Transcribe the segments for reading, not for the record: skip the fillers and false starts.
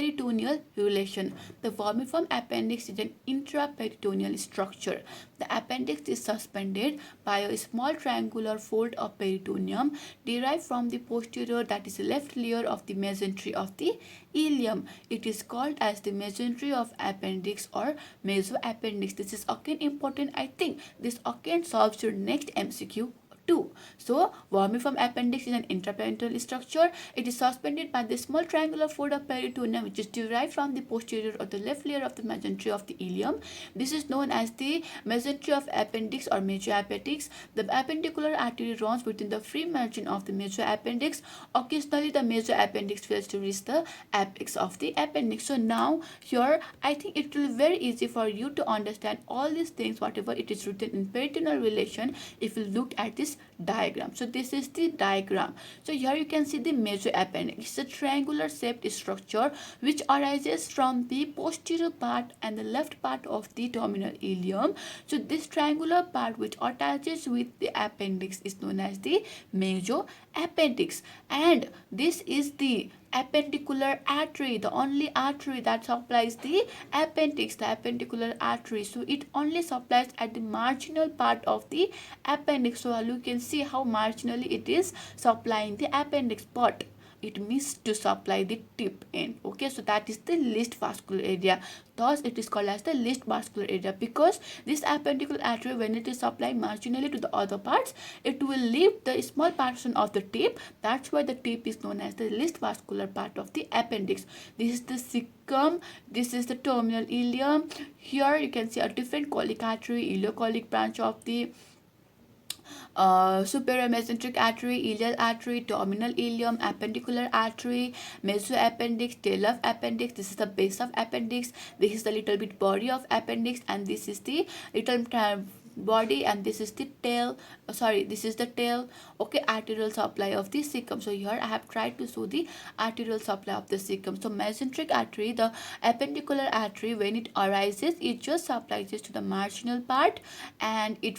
Peritoneal relation. The vermiform appendix is an intraperitoneal structure. The appendix is suspended by a small triangular fold of peritoneum derived from the posterior, that is left layer of the mesentery of the ileum. It is called as the mesentery of appendix or mesoappendix. This is again important. I think this again solves your next MCQ 2. So, vermiform appendix is an intraperitoneal structure. It is suspended by the small triangular fold of peritoneum, which is derived from the posterior or the left layer of the mesentery of the ileum. This is known as the mesentery of appendix or mesoappendix. The appendicular artery runs within the free margin of the mesoappendix. Occasionally, the mesoappendix fails to reach the apex of the appendix. So, now here I think it will be very easy for you to understand all these things, whatever it is written in peritoneal relation, if you look at this diagram. So this is the diagram. So here you can see the mesoappendix. It's a triangular shaped structure which arises from the posterior part and the left part of the terminal ileum. So this triangular part which attaches with the appendix is known as the mesoappendix, and this is the appendicular artery, the only artery that supplies the appendix, the appendicular artery. So it only supplies at the marginal part of the appendix. So you can see how marginally it is supplying the appendix, but it missed to supply the tip end. Okay, so that is the least vascular area. Thus it is called as the least vascular area, because this appendicular artery, when it is supplying marginally to the other parts, it will leave the small portion of the tip. That's why the tip is known as the least vascular part of the appendix. This is the cecum, this is the terminal ileum. Here you can see a different colic artery, ileocolic branch of the superior mesenteric artery, ileal artery, terminal ileum, appendicular artery, mesoappendix, tail of appendix. This is the base of appendix. This is the little bit body of appendix, and this is the little body, and this is the tail. This is the tail. Okay, arterial supply of the cecum. So here I have tried to show the arterial supply of the cecum. So mesenteric artery, the appendicular artery, when it arises, it just supplies to the marginal part, and it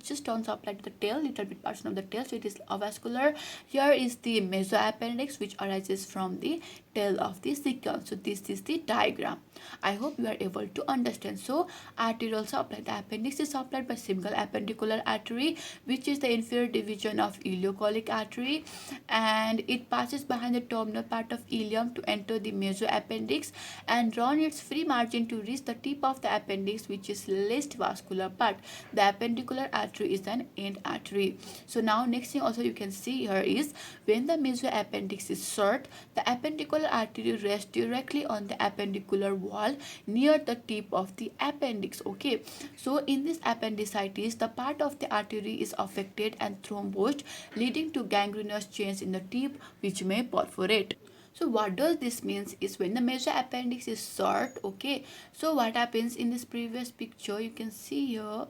just don't supply to the tail, little bit portion of the tail. So it is avascular. Here is the mesoappendix, which arises from the tail of the cecum. So this is the diagram. I hope you are able to understand. So arterial supply, the appendix is supplied by single appendicular artery, which is the inferior division of ileocolic artery, and it passes behind the terminal part of ileum to enter the mesoappendix and run its free margin to reach the tip of the appendix, which is least vascular part. The appendicular artery is an end artery. So now next thing also you can see here is, when the mesoappendix is short, the appendicular artery rests directly on the appendicular wall near the tip of the appendix. Okay, so in this appendicitis, the part of the artery is affected and thrombosed, leading to gangrenous change in the tip, which may perforate. So what does this means is, when the mesoappendix is short, okay, so what happens in this previous picture, you can see here,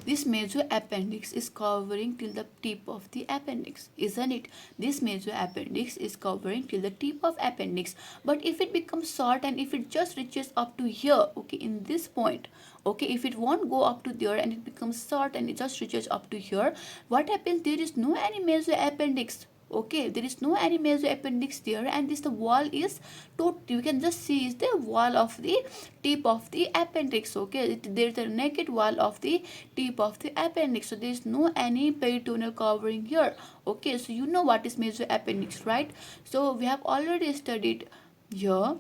this mesoappendix is covering till the tip of the appendix, isn't it? This mesoappendix is covering till the tip of appendix. But if it becomes short and if it just reaches up to here, okay, in this point, okay, if it won't go up to there and it becomes short and it just reaches up to here, what happens? There is no any mesoappendix. Okay, there is no any mesoappendix there, and this the wall is total, you can just see is the wall of the tip of the appendix. Okay, there is a naked wall of the tip of the appendix, so there is no any peritoneal covering here. Okay, so you know what is mesoappendix, right? So we have already studied here.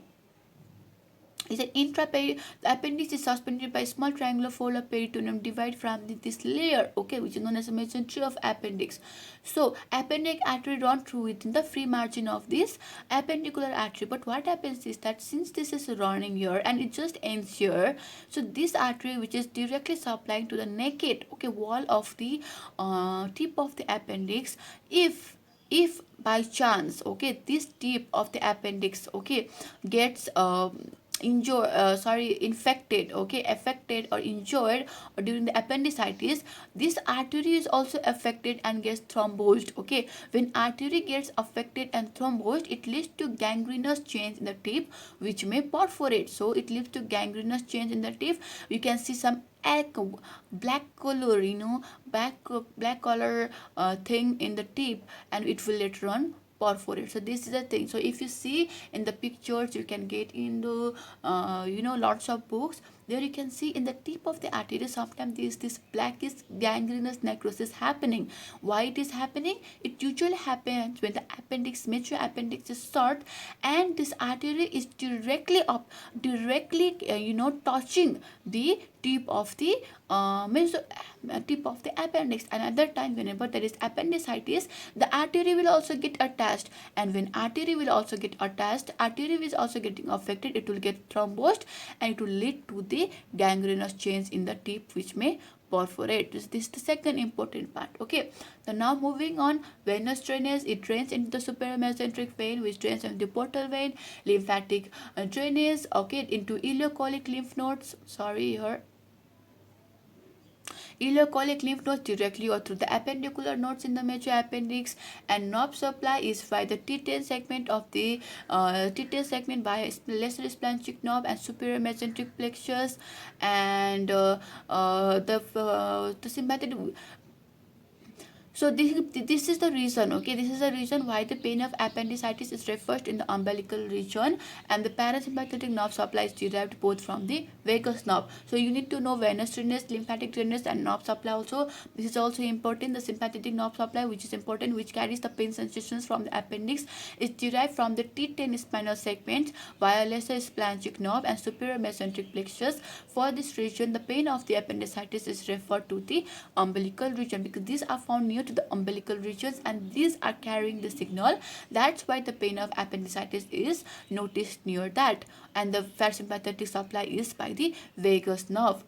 Is an the appendix is suspended by a small triangular fold of peritoneum divided from this layer, okay, which is known as a mesentery of appendix. So appendic artery run through within the free margin of this appendicular artery. But what happens is that since this is running here and it just ends here, so this artery, which is directly supplying to the naked, okay, wall of the tip of the appendix, if by chance, okay, this tip of the appendix, okay, gets infected, okay, affected or injured or during the appendicitis, this artery is also affected and gets thrombosed. Okay, when artery gets affected and thrombosed, it leads to gangrenous change in the tip, which may perforate. So it leads to gangrenous change in the tip. You can see some black color, black color thing in the tip, and it will later on perforate. So this is the thing. So if you see in the pictures, you can get into lots of books. There you can see in the tip of the artery sometimes there is this blackish gangrenous necrosis happening. Why it is happening? It usually happens when the appendix, major appendix is short, and this artery is directly touching the tip of the tip of the appendix. Another time, whenever there is appendicitis, the artery will also get attached, and when artery will also get attached, artery is also getting affected, it will get thrombosed, and it will lead to the gangrenous change in the tip, which may perforate. This is the second important part. Okay, so now moving on, venous drainage. It drains into the superior mesenteric vein, which drains into the portal vein. Lymphatic drainage, okay, into ileocholic lymph nodes. Sorry here, ileocholic lymph nodes directly or through the appendicular nodes in the major appendix, and nerve supply is by the T10 segment of the T10 segment by lesser splanchnic nerve and superior mesenteric plexus, and the sympathetic. So this is the reason, okay, this is the reason why the pain of appendicitis is reversed in the umbilical region, and the parasympathetic nerve supply is derived both from the vagus nerve. So you need to know venous drainage, lymphatic drainage, and nerve supply also. This is also important. The sympathetic nerve supply, which is important, which carries the pain sensations from the appendix, is derived from the T10 spinal segment via lesser splanchnic nerve and superior mesenteric plexus. For this region, the pain of the appendicitis is referred to the umbilical region, because these are found near to the umbilical regions, and these are carrying the signal. That's why the pain of appendicitis is noticed near that, and the parasympathetic supply is by the vagus nerve.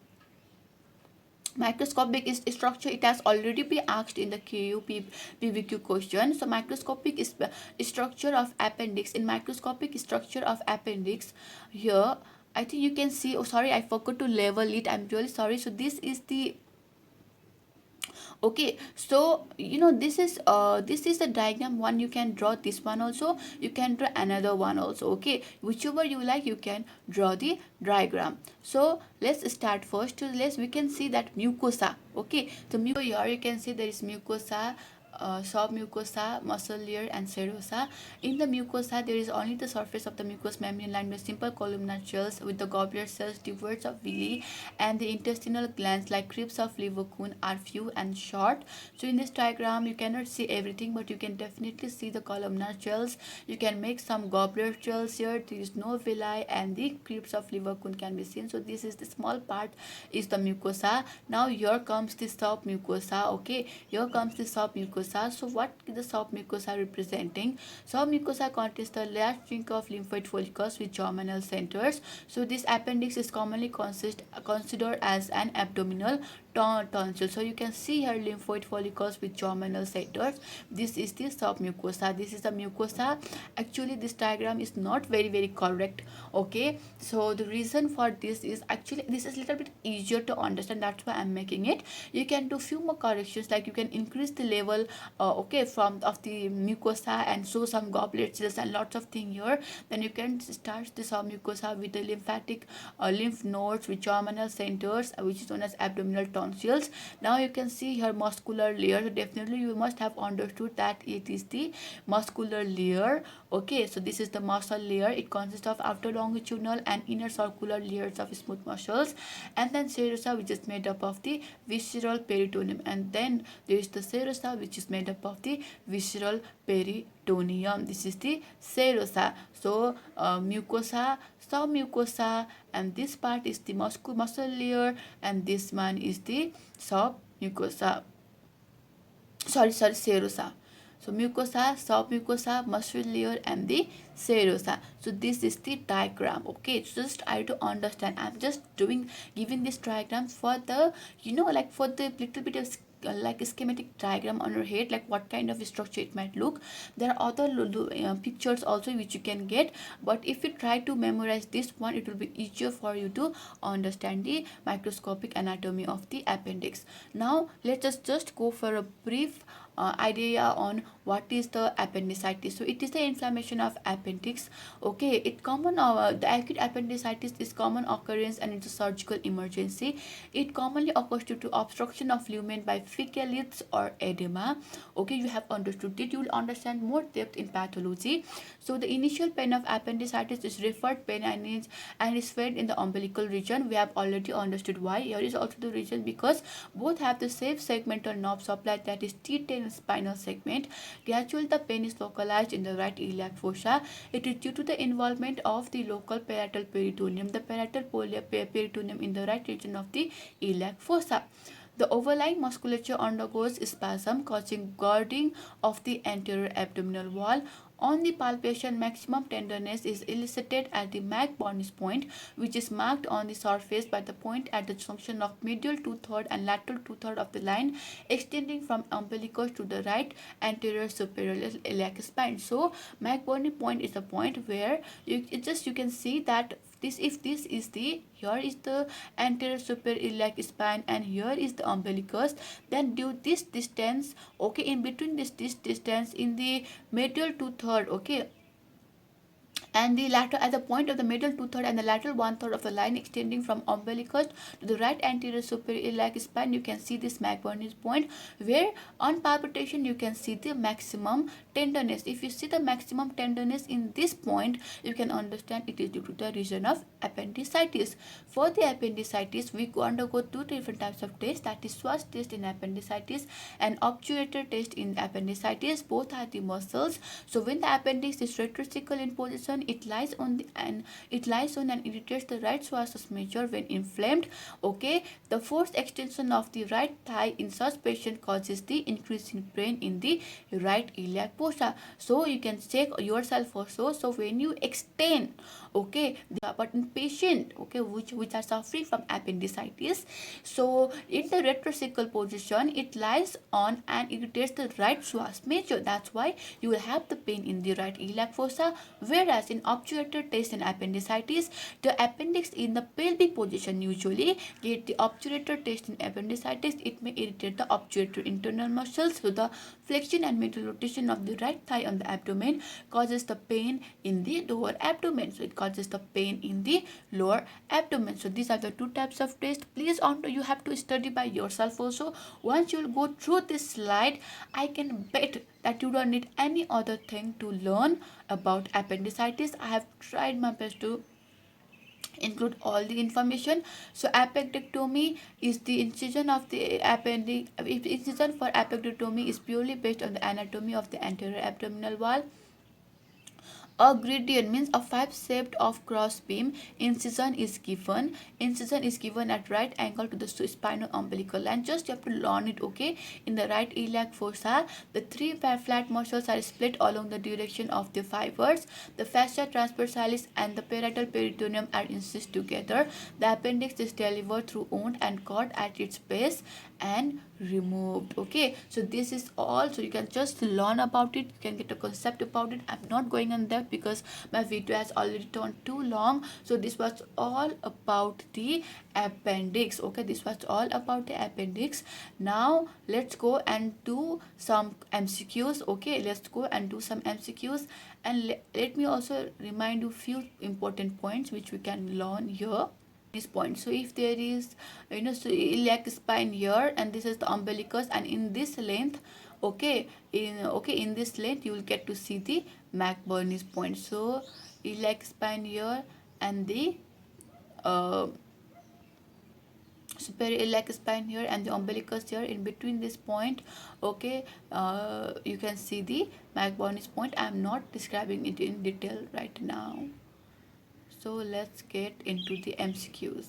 Microscopic is structure, it has already been asked in the PBQ question. So microscopic is structure of appendix. In microscopic structure of appendix, here I think you can see, oh sorry, I forgot to label it, I'm really sorry. So this is the, okay, so this is the diagram one. You can draw this one also, you can draw another one also, okay, whichever you like, you can draw the diagram. So let's start first. We can see that mucosa, okay. So here you can see there is mucosa, submucosa, muscle layer, and serosa. In the mucosa, there is only the surface of the mucous membrane lined with simple columnar cells, with the goblet cells devoid of villi, and the intestinal glands like crypts of Leverkuhn are few and short. So in this diagram, you cannot see everything, but you can definitely see the columnar cells. You can make some goblet cells here. There is no villi, and the crypts of Leverkuhn can be seen. So this is the small part is the mucosa. Now here comes the submucosa, okay. Here comes the submucosa. So what is the submucosa representing? Submucosa contains the large chunk of lymphoid follicles with germinal centers. So this appendix is commonly considered as an abdominal tonsil. So you can see here lymphoid follicles with germinal centers. This is the submucosa. This is the mucosa. Actually this diagram is not very correct, okay. So the reason for this is, actually this is a little bit easier to understand, that's why I'm making it. You can do few more corrections, like you can increase the level okay, from of the mucosa, and show some goblet cells and lots of things here. Then you can start the submucosa with the lymphatic lymph nodes with germinal centers, which is known as abdominal tonsils. Now you can see here muscular layer. So definitely you must have understood that it is the muscular layer, okay. So this is the muscle layer. It consists of outer longitudinal and inner circular layers of smooth muscles, and then serosa, which is made up of the visceral peritoneum, and then there is the serosa, which is made up of the visceral peritoneum. This is the serosa. So mucosa, submucosa, and this part is the muscle layer, and this one is the submucosa. Sorry, serosa. So mucosa, submucosa, muscle layer, and the serosa. So this is the diagram, okay. Just try to understand. I'm just giving this diagram for the like for the little bit of like a schematic diagram on your head, like what kind of structure it might look. There are other pictures also which you can get, but if you try to memorize this one, it will be easier for you to understand the microscopic anatomy of the appendix. Now let us just go for a brief idea on what is the appendicitis. So it is the inflammation of appendix. Okay, the acute appendicitis is common occurrence and it's a surgical emergency. It commonly occurs due to obstruction of lumen by fecaleaths or edema. Okay, you have understood it. You will understand more depth in pathology. So the initial pain of appendicitis is referred pain and is felt in the umbilical region. We have already understood why. Here is also the reason, because both have the same segmental nerve supply, that is T10 spinal segment. Gradually the pain is localized in the right iliac fossa. It is due to the involvement of the local parietal peritoneum, the parietal peritoneum in the right region of the iliac fossa. The overlying musculature undergoes spasm, causing girding of the anterior abdominal wall. On the palpation, maximum tenderness is elicited at the McBurney's point, which is marked on the surface by the point at the junction of medial two-third and lateral two-third of the line, extending from umbilicus to the right anterior superior iliac spine. So, McBurney point is the point where you can see that if this is the, here is the anterior superior iliac spine and here is the umbilicus, then due this distance, okay, in between this distance in the medial two-third, okay, and the lateral, at the point of the middle two-third and the lateral one-third of the line extending from umbilicus to the right anterior superior iliac spine, you can see this McBurney's point, where on palpation you can see the maximum tenderness. If you see the maximum tenderness in this point, you can understand it is due to the region of appendicitis. For the appendicitis, we undergo two different types of tests, that is Schwartz test in appendicitis and obturator test in appendicitis. Both are the muscles. So when the appendix is retrosacral in position, it lies on and irritates the right psoas major when inflamed. Okay, the forced extension of the right thigh in such patient causes the increase in pain in the right iliac fossa. So you can check yourself also. So when you extend, okay, but in patient, okay, which are suffering from appendicitis, so in the retrosacral position, it lies on and irritates the right psoas major. That's why you will have the pain in the right iliac fossa. Whereas in obturator test in appendicitis, the appendix in the pelvic position usually. Yet the obturator test in appendicitis, it may irritate the obturator internal muscles. So the flexion and medial rotation of the right thigh on the abdomen causes the pain in the lower abdomen. So it causes the pain in the lower abdomen. So these are the two types of tests. Please you have to study by yourself also. Once you will go through this slide, I can bet that you don't need any other thing to learn about appendicitis. I have tried my best to include all the information. So appendectomy is the incision of the appendix. Incision for appendectomy is purely based on the anatomy of the anterior abdominal wall. A gradient means a pipe shaped of cross beam. Incision is given. Incision is given at right angle to the spinal umbilical line. Just you have to learn it, okay? In the right iliac fossa, the three flat muscles are split along the direction of the fibers. The fascia transversalis and the parietal peritoneum are incised together. The appendix is delivered through wound and cord at its base and removed. Okay, so this is all. So you can just learn about it, you can get a concept about it. I'm not going on that because my video has already turned too long. So this was all about the appendix. Okay, this was all about the appendix. Now let's go and do some MCQs. Okay, let's go and do some MCQs, and let me also remind you few important points which we can learn here. This point, so if there is, so iliac spine here and this is the umbilicus, and in this length, okay, in this length you will get to see the McBurney's point. So iliac spine here and the superior iliac spine here and the umbilicus here. In between this point, okay, you can see the McBurney's point. I am not describing it in detail right now. So let's get into the MCQs.